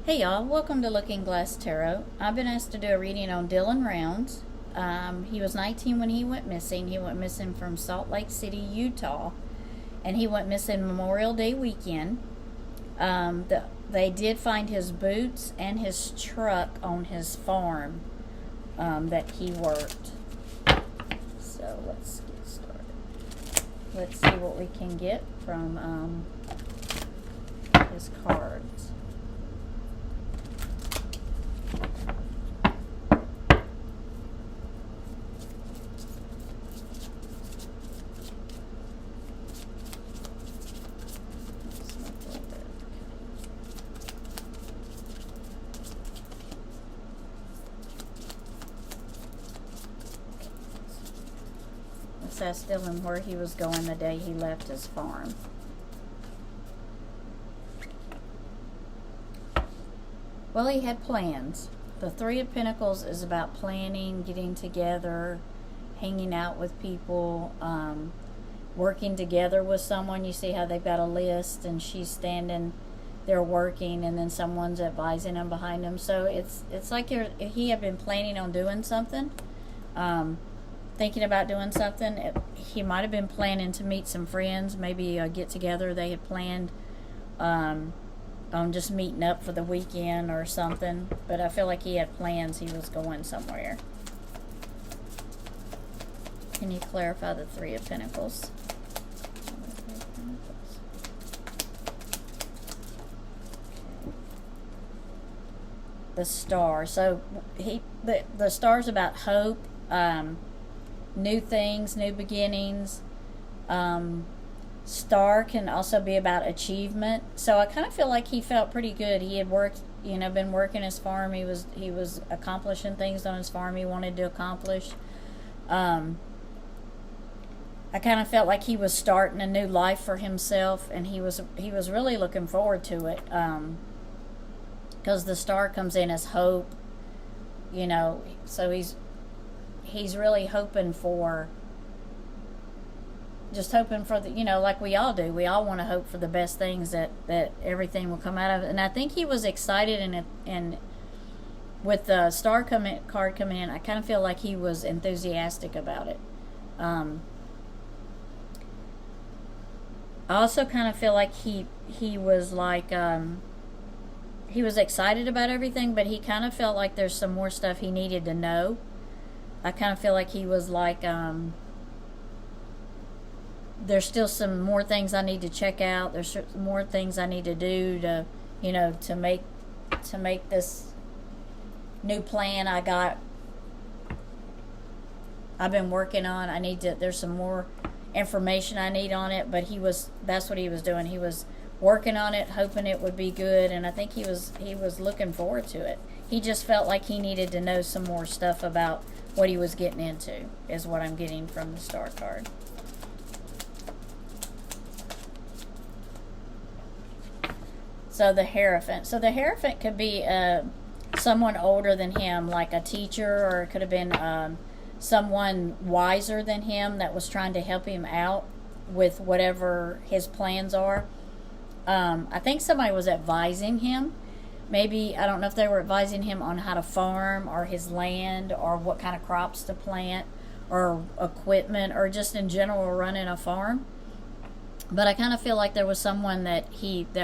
Hey y'all, welcome to Looking Glass Tarot. I've been asked to do a reading on Dylan Rounds. He was 19 when he went missing. He went missing from Salt Lake City, Utah, and he went missing Memorial Day weekend. They did find his boots and his truck on his farm that he worked. So let's get started. Let's see what we can get from his cards. Let's ask Dylan where he was going the day he left his farm. Well, he had plans. The Three of Pentacles is about planning, getting together, hanging out with people, working together with someone. You see how they've got a list and she's standing there working and then someone's advising him behind him. So it's like he had been planning on doing something. Thinking about doing something. He might have been planning to meet some friends, maybe a get together they had planned on just meeting up for the weekend or something, but I feel like he had plans. He was going somewhere. Can you clarify the Three of Pentacles? The Star. So the Star's about hope, new things, new beginnings. Star can also be about achievement. So I kind of feel like he felt pretty good. He had worked, been working his farm. He was accomplishing things on his farm he wanted to accomplish. I kind of felt like he was starting a new life for himself, and he was really looking forward to it. Because the Star comes in as hope, so he's really hoping for the, like we all do. We all want to hope for the best things, that everything will come out of it. And I think he was excited, and with the Star card coming in, I kind of feel like he was enthusiastic about it. I also kind of feel like he was like, he was excited about everything, but he kind of felt like there's some more stuff he needed to know. I kind of feel like he was like, there's still some more things I need to check out. There's more things I need to do to, to make this new plan I've been working on. There's some more information I need on it, but that's what he was doing. He was working on it, hoping it would be good, and I think he was looking forward to it. He just felt like he needed to know some more stuff about what he was getting into, is what I'm getting from the Star card. So the Hierophant. So the Hierophant could be someone older than him, like a teacher, or it could have been someone wiser than him that was trying to help him out with whatever his plans are. I think somebody was advising him. Maybe, I don't know if they were advising him on how to farm, or his land, or what kind of crops to plant, or equipment, or just in general running a farm. But I kind of feel like there was someone that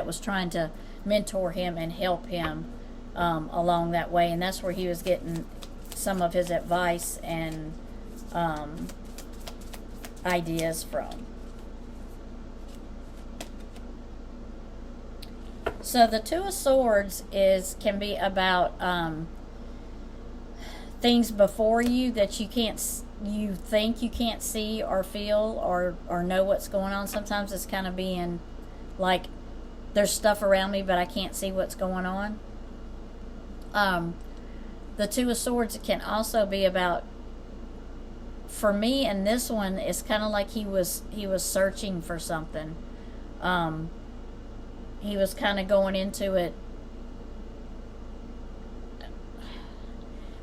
was trying to mentor him and help him along that way, and that's where he was getting some of his advice and ideas from. So the Two of Swords can be about things before you that you think you can't see or feel or know what's going on. Sometimes it's kind of being like, there's stuff around me, but I can't see what's going on. The Two of Swords can also be about, for me, and this one is kind of like he was searching for something. He was kind of going into it.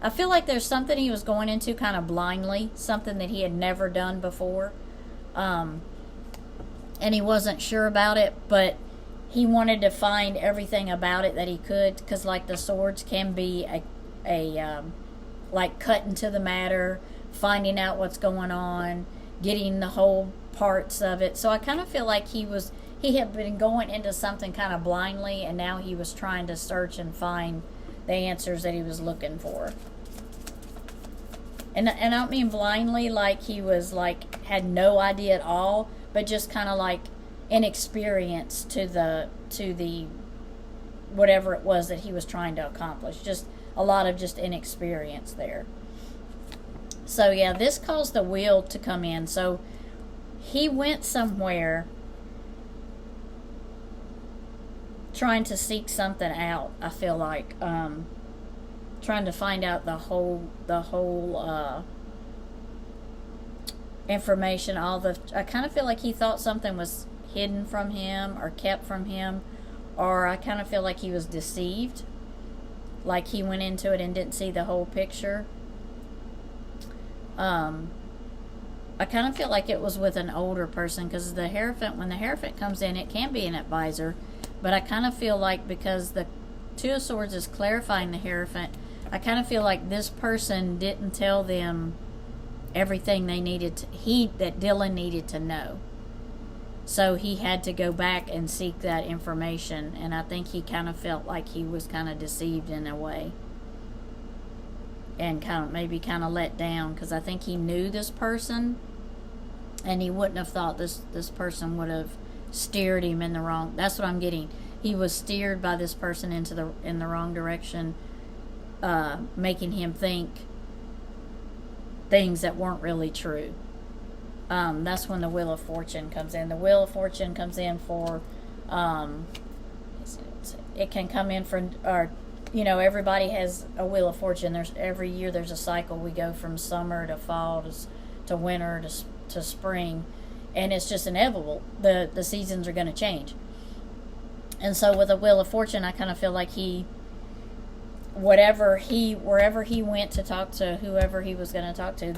I feel like there's something he was going into kind of blindly, something that he had never done before. And he wasn't sure about it, but he wanted to find everything about it that he could, because like the swords can be a like cutting to the matter, finding out what's going on, getting the whole parts of it. So I kind of feel like he had been going into something kind of blindly, and now he was trying to search and find the answers that he was looking for. And I don't mean blindly like he was like had no idea at all, but just kind of like inexperience to the whatever it was that he was trying to accomplish. Just a lot of just inexperience there. So yeah, this caused the wheel to come in. So he went somewhere trying to seek something out. I feel like trying to find out the whole information. I kind of feel like he thought something was hidden from him or kept from him, or I kind of feel like he was deceived, like he went into it and didn't see the whole picture. I kind of feel like it was with an older person, because the Hierophant, when the Hierophant comes in, it can be an advisor, but I kind of feel like because the Two of Swords is clarifying the Hierophant, I kind of feel like this person didn't tell them everything they needed that Dylan needed to know. So he had to go back and seek that information, and I think he kind of felt like he was kind of deceived in a way, and maybe let down, because I think he knew this person, and he wouldn't have thought this person would have steered him in the wrong. That's what I'm getting. He was steered by this person in the wrong direction, making him think things that weren't really true. That's when the Wheel of Fortune comes in. The Wheel of Fortune comes in for, it can come in for, or, everybody has a Wheel of Fortune. Every year there's a cycle. We go from summer to fall to winter to spring, and it's just inevitable. The seasons are going to change. And so with the Wheel of Fortune, I kind of feel like wherever he went to talk to whoever he was going to talk to,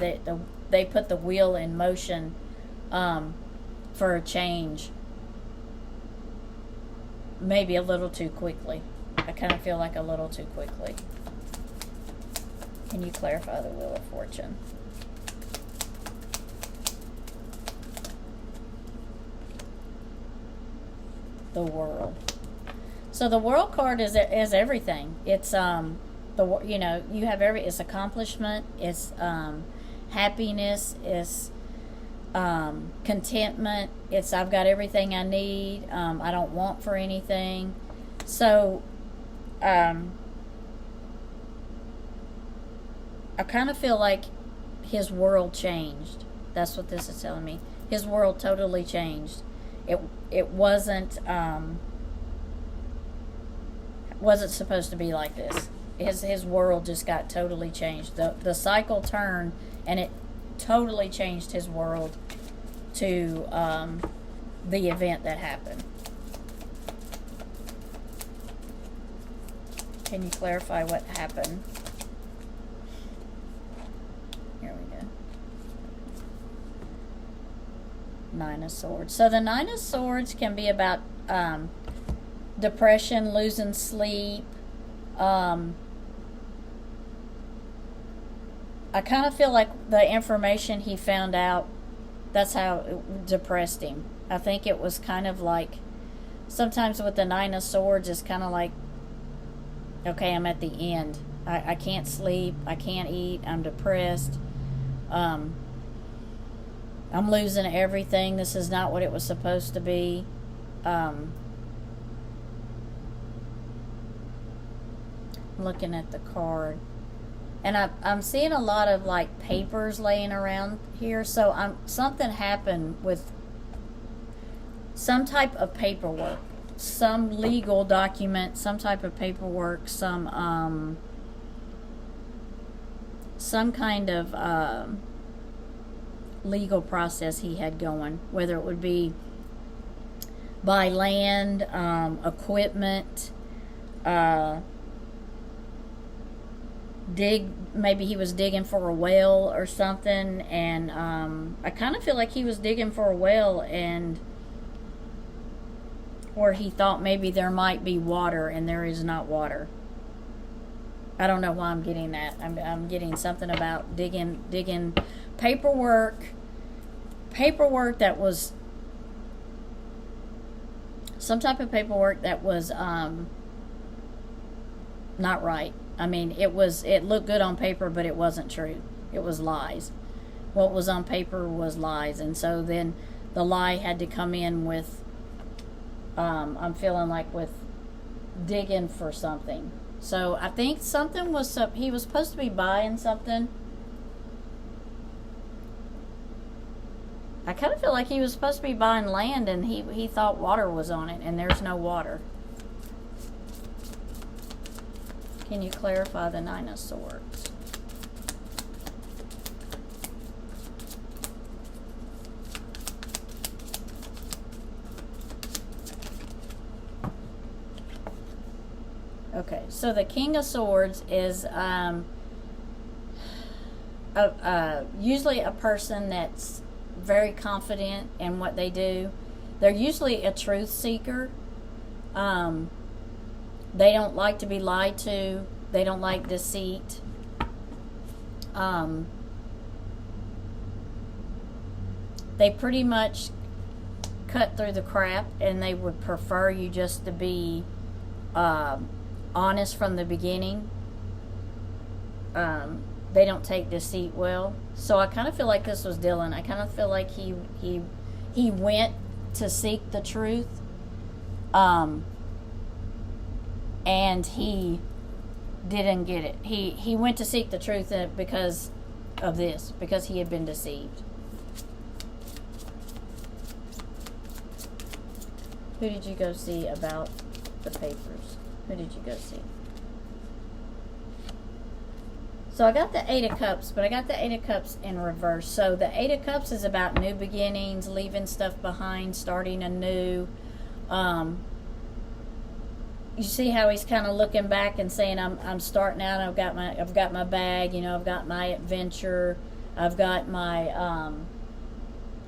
they put the wheel in motion for a change, maybe a little too quickly. I kind of feel like a little too quickly. Can you clarify the Wheel of Fortune? The World. So the World card is everything. It's you have it's accomplishment, it's happiness, it's contentment, it's I've got everything I need, I don't want for anything. So I kind of feel like his world changed. That's what this is telling me. His world totally changed. It wasn't supposed to be like this. His world just got totally changed. The cycle turned, and it totally changed his world to the event that happened. Can you clarify what happened? Here we go. Nine of Swords. So the Nine of Swords can be about depression, losing sleep. I kind of feel like the information he found out, that's how it depressed him. I think it was kind of like, sometimes with the Nine of Swords, it's kind of like, okay, I'm at the end. I can't sleep. I can't eat. I'm depressed. I'm losing everything. This is not what it was supposed to be. Looking at the card, and I'm seeing a lot of like papers laying around here. So something happened with some type of paperwork, some legal document, some type of paperwork, some kind of legal process he had going, whether it would be buy land, equipment, maybe he was digging for a well or something, and I kind of feel like he was digging for a well, and where he thought maybe there might be water and there is not water. I don't know why I'm getting that. I'm getting something about digging paperwork that was some type of paperwork that was not right. I mean, it looked good on paper, but it wasn't true. It was lies. What was on paper was lies, and so then the lie had to come in with I'm feeling like with digging for something. So I think something was he was supposed to be buying something. I kind of feel like he was supposed to be buying land, and he thought water was on it, and there's no water. Can you clarify the Nine of Swords? Okay, so the King of Swords is usually a person that's very confident in what they do. They're usually a truth seeker. They don't like to be lied to. They don't like deceit. They pretty much cut through the crap, and they would prefer you just to be honest from the beginning. They don't take deceit well. So I kind of feel like this was Dylan. I kind of feel like he went to seek the truth, and he didn't get it. He went to seek the truth because of this, because he had been deceived. Who did you go see about the papers? Who did you go see? So I got the Eight of Cups, but I got the Eight of Cups in reverse. So the Eight of Cups is about new beginnings, leaving stuff behind, starting anew. You see how he's kind of looking back and saying, "I'm starting out. I've got my bag. You know, I've got my adventure. I've got my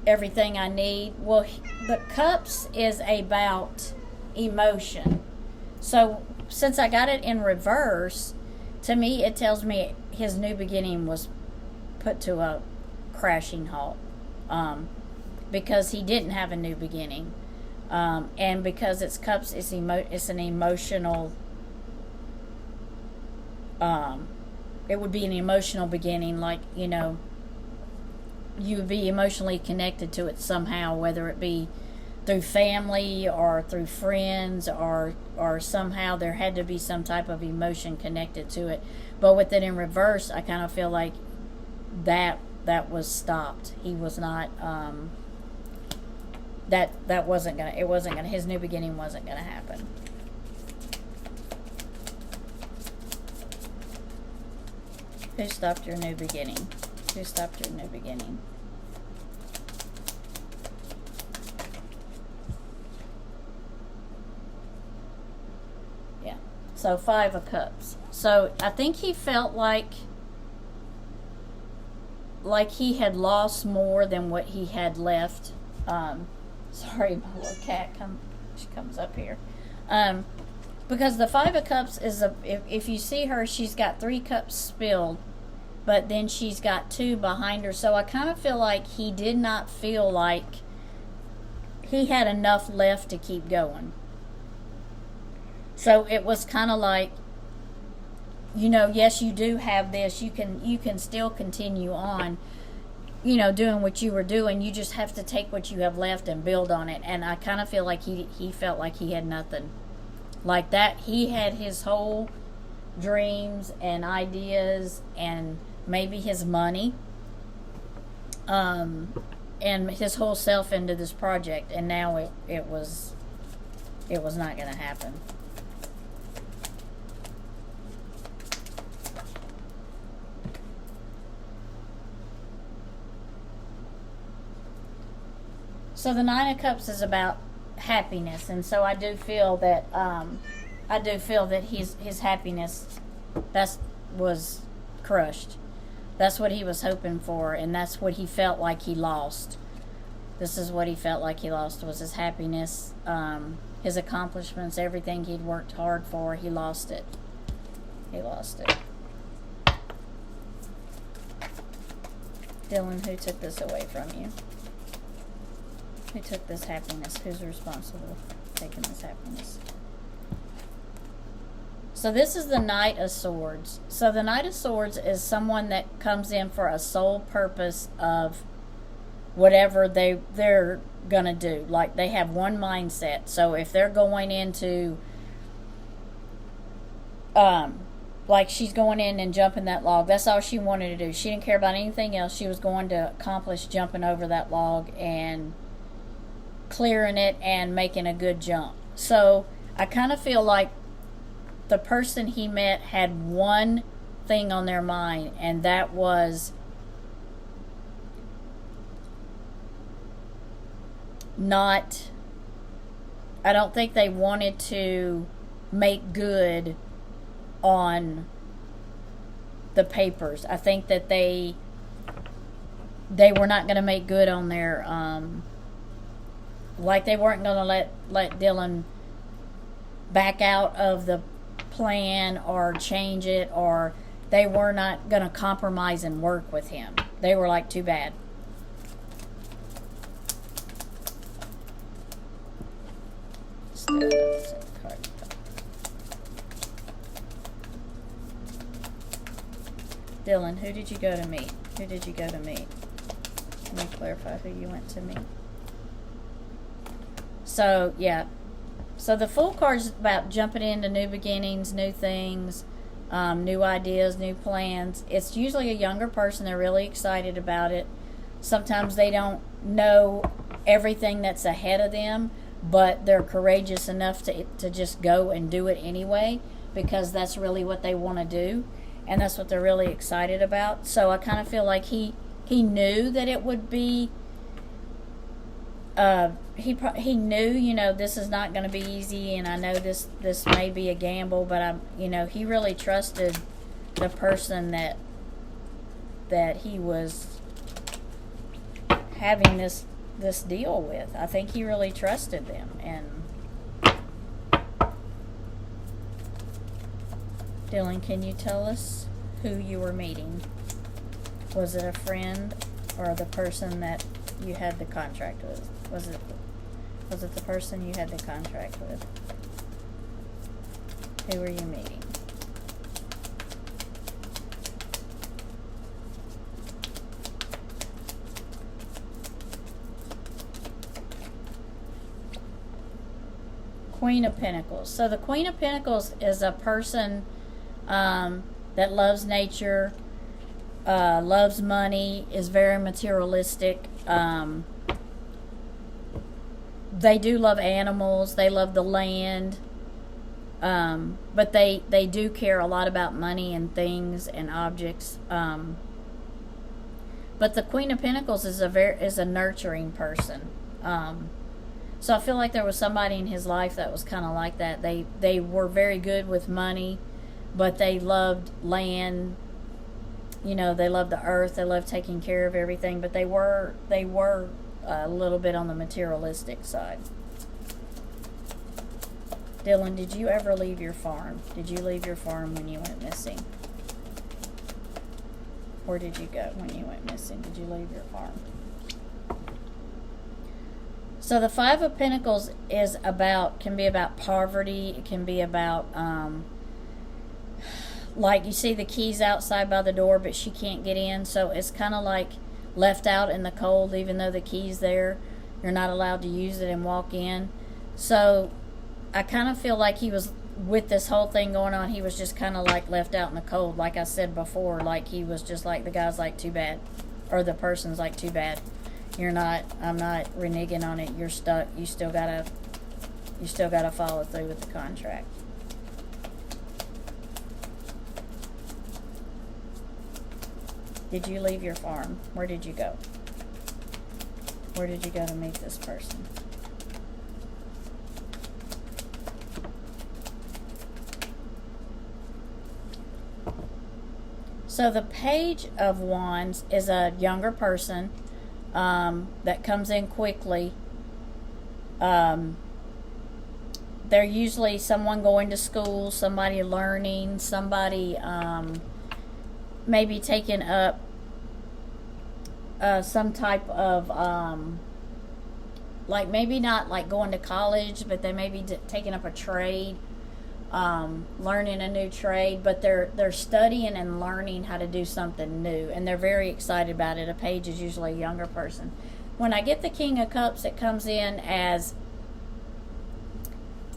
everything I need." Well, the Cups is about emotion. So since I got it in reverse, to me it tells me his new beginning was put to a crashing halt, because he didn't have a new beginning, and because it's Cups, it's an emotional. It would be an emotional beginning, like, you know, you would be emotionally connected to it somehow, whether it be through family or through friends, or somehow there had to be some type of emotion connected to it. But with it in reverse, I kind of feel like that was stopped. He was not that wasn't gonna his new beginning wasn't gonna happen. Who stopped your new beginning? Who stopped your new beginning? Yeah. So 5 of Cups. So I think he felt like he had lost more than what he had left. Sorry, my little cat she comes up here. Because the 5 of Cups is if you see her, she's got 3 cups spilled, but then she's got 2 behind her. So I kind of feel like he did not feel like he had enough left to keep going. So it was kind of like, you know, yes, you do have this. You can still continue on, you know, doing what you were doing. You just have to take what you have left and build on it. And I kind of feel like he felt like he had nothing. Like that, he had his whole dreams and ideas and maybe his money, and his whole self into this project, and now it was not going to happen. So the 9 of Cups is about happiness, and so I do feel that his happiness was crushed. That's what he was hoping for, and that's what he felt like he lost. This is what he felt like he lost, was his happiness. his accomplishments, everything he'd worked hard for, he lost it. He lost it. Dylan, who took this away from you? Who took this happiness? Who's responsible for taking this happiness? So this is the Knight of Swords. So the Knight of Swords is someone that comes in for a sole purpose of whatever they're going to do. Like, they have one mindset. So if they're going into, like she's going in and jumping that log, that's all she wanted to do. She didn't care about anything else. She was going to accomplish jumping over that log and clearing it and making a good jump. So I kind of feel like the person he met had one thing on their mind, and that was not, I don't think they wanted to make good on the papers. I think that they were not going to make good on their, like they weren't going to let Dylan back out of the plan or change it, or they were not going to compromise and work with him. They were like, too bad. Dylan, who did you go to meet? Who did you go to meet? Let me clarify who you went to meet. So, yeah. So the Fool card is about jumping into new beginnings, new things, new ideas, new plans. It's usually a younger person. They're really excited about it. Sometimes they don't know everything that's ahead of them, but they're courageous enough to just go and do it anyway, because that's really what they want to do, and that's what they're really excited about. So I kind of feel like he knew that it would be, he knew, you know, this is not going to be easy, and I know this may be a gamble, but he really trusted the person that he was having this deal with. I think he really trusted them. And Dylan, can you tell us who you were meeting? Was it a friend or the person that you had the contract with? Was it the person you had the contract with? Who were you meeting? Queen of Pentacles. So the Queen of Pentacles is a person that loves nature, loves money, is very materialistic. They do love animals. They love the land. But they do care a lot about money and things and objects. But the Queen of Pentacles is a nurturing person. So I feel like there was somebody in his life that was kind of like that. They were very good with money, but they loved land. You know, they loved the earth. They loved taking care of everything, but they were a little bit on the materialistic side. Dylan, did you ever leave your farm? Did you leave your farm when you went missing? Where did you go when you went missing? Did you leave your farm? So the Five of Pentacles can be about poverty. It can be about, like you see the keys outside by the door, but she can't get in. So it's kind of like left out in the cold, even though the key's there. You're not allowed to use it and walk in. So I kind of feel like he was, with this whole thing going on, he was just kind of like left out in the cold. Like I said before, like he was just like, the guy's like, too bad. Or the person's like, too bad. I'm not reneging on it. You're stuck. You still gotta follow through with the contract. Did you leave your farm? Where did you go? Where did you go to meet this person? So the Page of Wands is a younger person that comes in quickly. They're usually someone going to school, somebody learning, somebody maybe taking up some type of like maybe not like going to college, but they may be taking up a trade, learning a new trade, but they're studying and learning how to do something new, and they're very excited about it. A page is usually a younger person. When I get the King of Cups, it comes in as,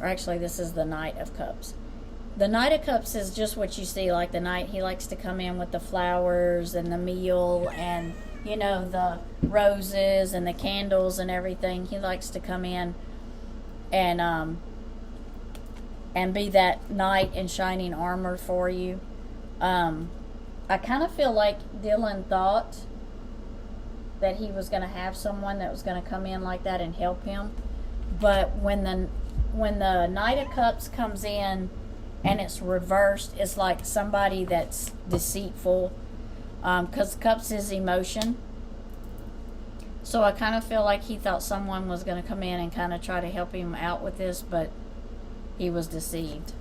or actually this is the Knight of Cups. The Knight of Cups is just what you see, like the knight. He likes to come in with the flowers and the meal and, you know, the roses and the candles and everything. He likes to come in and be that knight in shining armor for you. I kind of feel like Dylan thought that he was going to have someone that was going to come in like that and help him. But when the Knight of Cups comes in and it's reversed, it's like somebody that's deceitful, because Cups is emotion. So I kind of feel like he thought someone was going to come in and kind of try to help him out with this, but he was deceived.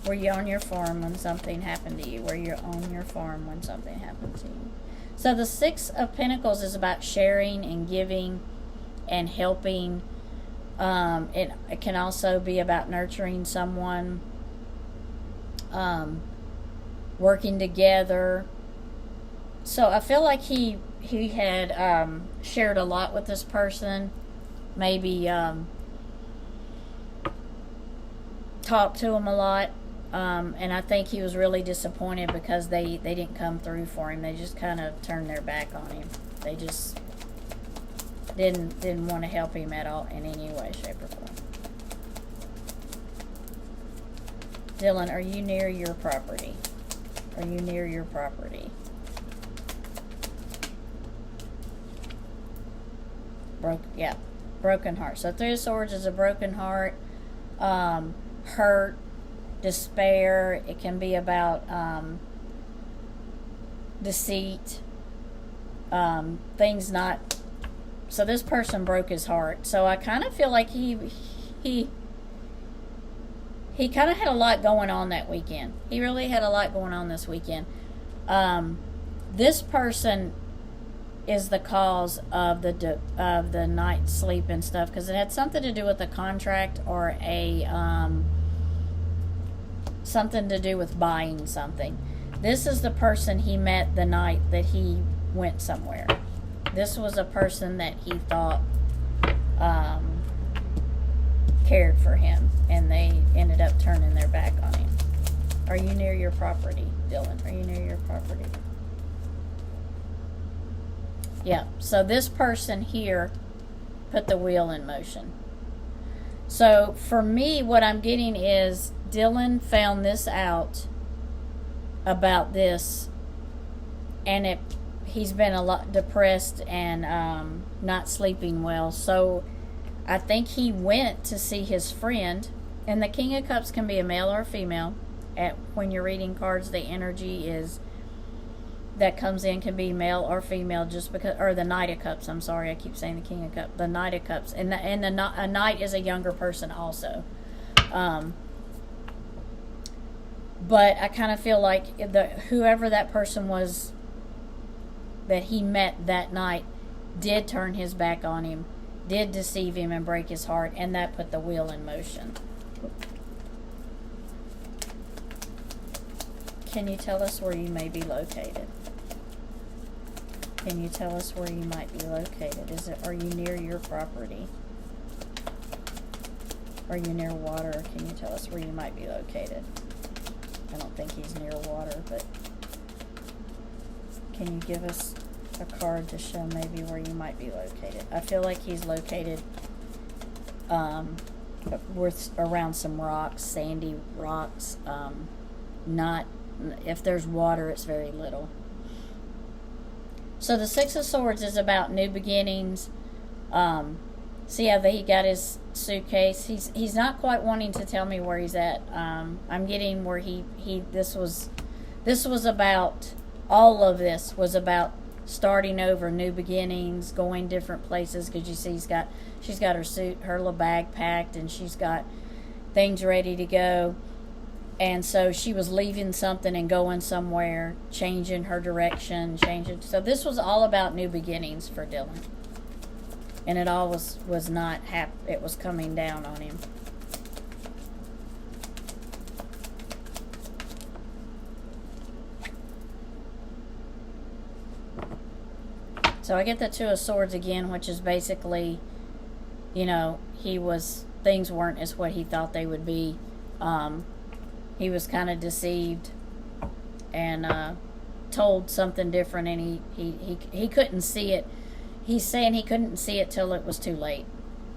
Were you on your farm when something happened to you? Were you on your farm when something happened to you? So the Six of Pentacles is about sharing and giving and helping. It can also be about nurturing someone, working together. So I feel like he had shared a lot with this person, maybe talked to him a lot, and I think he was really disappointed because they didn't come through for him. They just kind of turned their back on him. They just didn't want to help him at all in any way, shape, or form. Dylan, are you near your property? Are you near your property? Broken heart. So Three of Swords is a broken heart, hurt, despair. It can be about deceit, things not. So this person broke his heart. So I kind of feel like he kind of had a lot going on that weekend. He really had a lot going on this weekend. This person is the cause of the night's sleep and stuff, because it had something to do with a contract or a something to do with buying something. This is the person he met the night that he went somewhere. This was a person that he thought cared for him, and they ended up turning their back on him. Are you near your property, Dylan? Are you near your property? Yeah, so this person here put the wheel in motion. So for me, what I'm getting is Dylan found this out about this, and he's been a lot depressed and not sleeping well. So I think he went to see his friend, and the King of Cups can be a male or a female. When you're reading cards, the energy is that comes in can be male or female, just because, or the Knight of Cups. I'm sorry, I keep saying the King of Cups. The Knight of Cups, and a knight is a younger person also. But I kind of feel like whoever that person was that he met that night did turn his back on him, did deceive him and break his heart, and that put the wheel in motion. Can you tell us where you may be located? Can you tell us where you might be located? Are you near your property? Are you near water? Can you tell us where you might be located? I don't think he's near water, but can you give us a card to show maybe where you might be located? I feel like he's located around some rocks, sandy rocks. Not, if there's water, it's very little. So the Six of Swords is about new beginnings. See how he got his suitcase? He's not quite wanting to tell me where he's at. I'm getting where this was about, all of this was about starting over, new beginnings, going different places, because you see she's got her little bag packed, and she's got things ready to go. And so she was leaving something and going somewhere, changing her direction, so this was all about new beginnings for Dylan. And it all was not it was coming down on him. So I get the Two of Swords again, which is basically, things weren't as what he thought they would be. He was kind of deceived and told something different, and he couldn't see it. He's saying he couldn't see it till it was too late.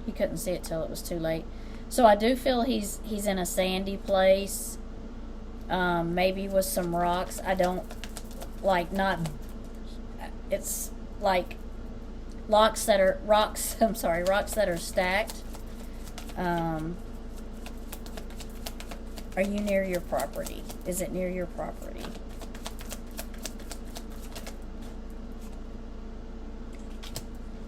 He couldn't see it till it was too late. So I do feel he's in a sandy place, maybe with some rocks. I don't like not. It's like rocks that are stacked. Are you near your property? Is it near your property?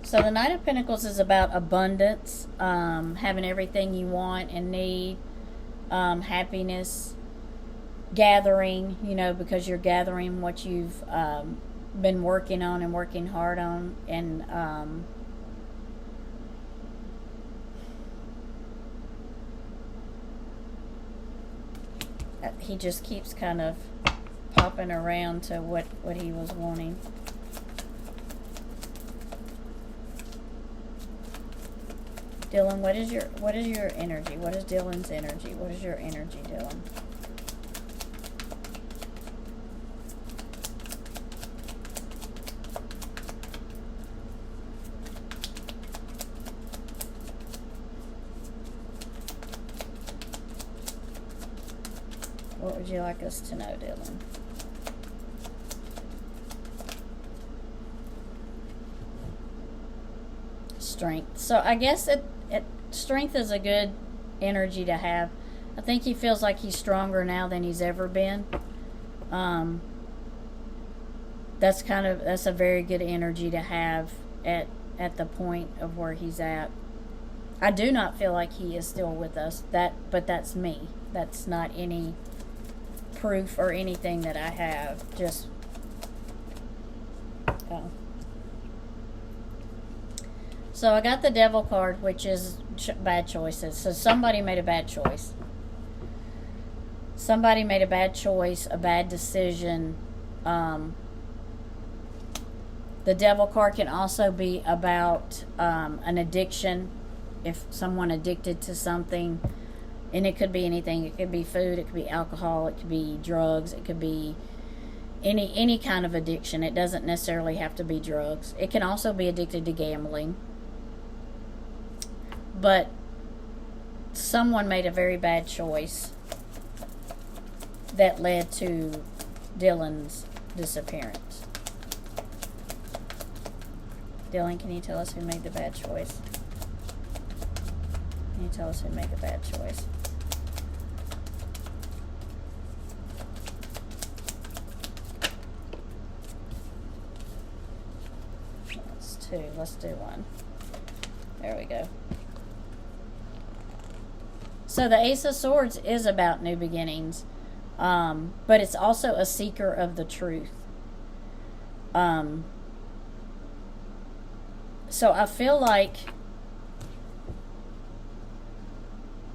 So the Knight of Pentacles is about abundance, having everything you want and need, happiness, gathering, because you're gathering what you've been working on and working hard on, and he just keeps kind of popping around to what he was wanting. Dylan, what is your energy? What is Dylan's energy? What is your energy, Dylan? What would you like us to know, Dylan? Strength. So I guess strength is a good energy to have. I think he feels like he's stronger now than he's ever been. That's a very good energy to have at the point of where he's at. I do not feel like he is still with us. But that's me. That's not any proof or anything that I have. Just So I got the Devil card, which is bad choices. So somebody made a bad choice. Somebody made a bad choice, a bad decision. The Devil card can also be about an addiction. If someone addicted to something, and it could be anything. It could be food, it could be alcohol, it could be drugs, it could be any kind of addiction. It doesn't necessarily have to be drugs. It can also be addicted to gambling. But someone made a very bad choice that led to Dylan's disappearance. Dylan, can you tell us who made the bad choice? Can you tell us who made the bad choice? That's two. Let's do one. There we go. So the Ace of Swords is about new beginnings, but it's also a seeker of the truth. So I feel like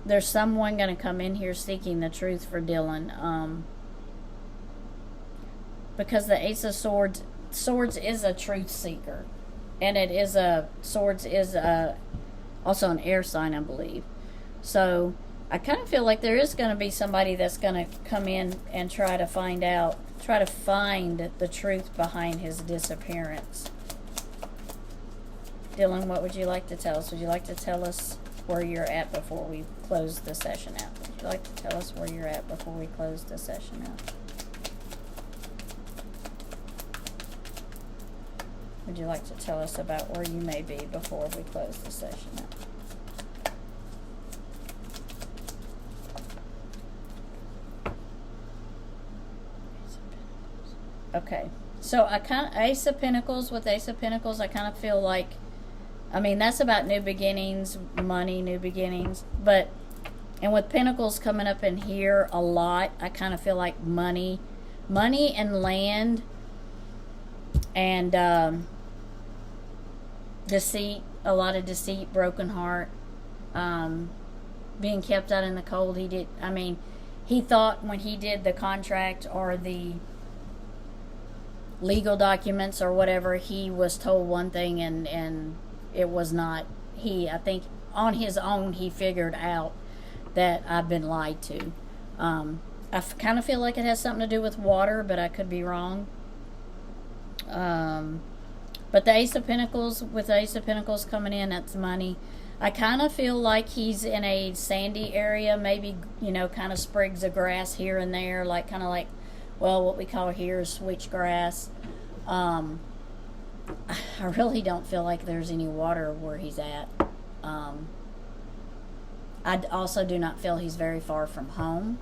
there's someone going to come in here seeking the truth for Dylan, because the Ace of Swords is a truth seeker, and Swords is also an air sign, I believe. So I kind of feel like there is going to be somebody that's going to come in and try to find the truth behind his disappearance. Dylan, what would you like to tell us? Would you like to tell us where you're at before we close the session out? Would you like to tell us where you're at before we close the session out? Would you like to tell us about where you may be before we close the session out? Okay, So I kind of Ace of Pentacles, with Ace of Pentacles, I kind of feel like, I mean, that's about new beginnings, money, new beginnings. But, and with Pentacles coming up in here a lot, I kind of feel like money and land, and deceit, a lot of deceit, broken heart, being kept out in the cold. He thought when he did the contract or the legal documents or whatever, he was told one thing, and it was not. I think on his own he figured out that I've been lied to. I kind of feel like it has something to do with water, but I could be wrong. But the Ace of Pentacles, with the Ace of Pentacles coming in, that's money. I kind of feel like he's in a sandy area, maybe, kind of sprigs of grass here and there, kind of like, well, what we call here is switchgrass. I really don't feel like there's any water where he's at. I also do not feel he's very far from home.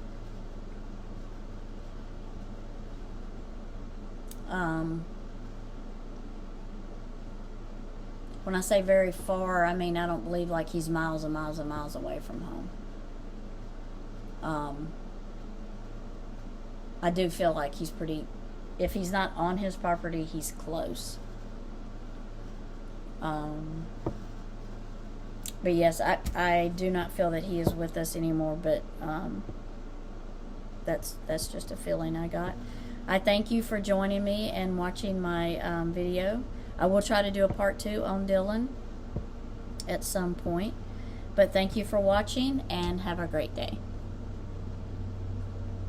When I say very far, I mean I don't believe like he's miles and miles and miles away from home. I do feel like he's if he's not on his property, he's close. But yes, I do not feel that he is with us anymore, but that's just a feeling I got. I thank you for joining me and watching my video. I will try to do a part 2 on Dylan at some point. But thank you for watching, and have a great day.